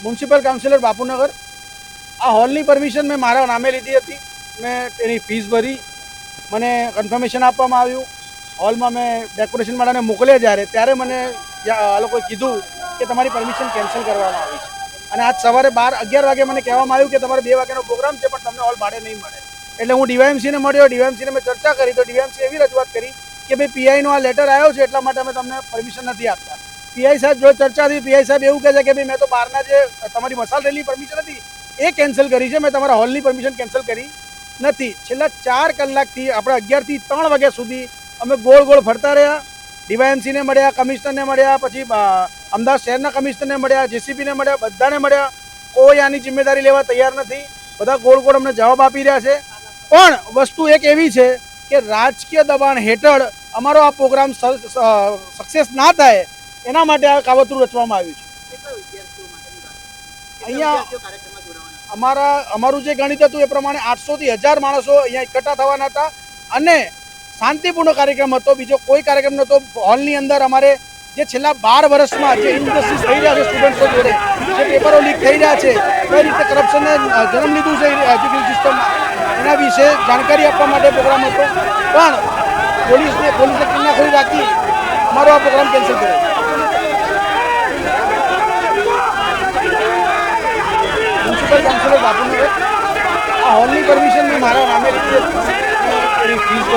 Municipal councillor Bapunagar. આ હોલની permission મેં મારા નામે લીધી હતી, મેં એની ફીસ ભરી, મને કન્ફર્મેશન આપવામાં આવ્યું। હોલમાં મેં ડેકોરેશન વાળાને મોકલ્યા ત્યારે મને આ લોકોએ કીધું કે તમારી પરમિશન કેન્સલ કરવામાં આવી છે અને આજ સવારે 11 વાગે મને કહેવામાં આવ્યું કે તમારે 2 વાગ્યાનો પ્રોગ્રામ છે પણ તમને હોલ ભાડે નહીં મળે। એટલે હું ડીવાયએમસીને મળ્યો, ડીવાયએમસીને મેં ચર્ચા કરી તો ડીવાયએમસી એવી રજૂઆત કરી કે ભાઈ પીઆઈનો આ લેટર આવ્યો છે એટલા માટે અમે તમને પરમિશન નથી આપતા। પીઆઈ સાહેબ જો ચર્ચા થઈ, પીઆઈ સાહેબ એવું કહે છે કે ભાઈ મેં તો બહારના જે તમારી મસાલ રેલી પરમિશન હતી એ કેન્સલ કરી છે, મેં તમારા હોલની પરમિશન કેન્સલ કરી નથી। છેલ્લા 4 કલાકથી આપણે 11 થી 3 વાગ્યા સુધી અમે ગોળ ગોળ ફરતા રહ્યા। ડીવાયએમસીને મળ્યા, કમિશનરને મળ્યા, પછી અમદાવાદ શહેરના કમિશનરને મળ્યા, જેસીબીને મળ્યા, બધાને મળ્યા। કોઈ આની જિમ્મેદારી લેવા તૈયાર નથી, બધા ગોળ ગોળ અમને જવાબ આપી રહ્યા છે। પણ વસ્તુ એક એવી છે કે રાજકીય દબાણ હેઠળ અમારો આ પ્રોગ્રામ સક્સેસ ના થાય એના માટે આ કાવતરું રચવામાં આવ્યું છે। અહીંયા અમારું જે ગણિત હતું એ પ્રમાણે 800 થી 1000 માણસો અહીંયા એકઠા થવાના હતા અને શાંતિપૂર્ણ કાર્યક્રમ હતો, બીજો કોઈ કાર્યક્રમ નહોતો। હોલની અંદર અમારે જે છેલ્લા 12 વર્ષમાં જે ઇન્જસ્ટિસ થઈ રહ્યા છે સ્ટુડન્ટ્સો જોડે, જે પેપરો લીક થઈ રહ્યા છે, કઈ રીતે કરપ્શનને જન્મ લીધું છે એજ્યુકેશન સિસ્ટમમાં, એના વિશે જાણકારી આપવા માટે પ્રોગ્રામ હતો। પણ પોલીસે કિન્નાખોરી રાખી અમારો આ પ્રોગ્રામ કેન્સલ કર્યો। Municipal councillor Bapunagar. આ હોલની પરમિશન મેં મારા નામે લીધી હતી, એની ફીસ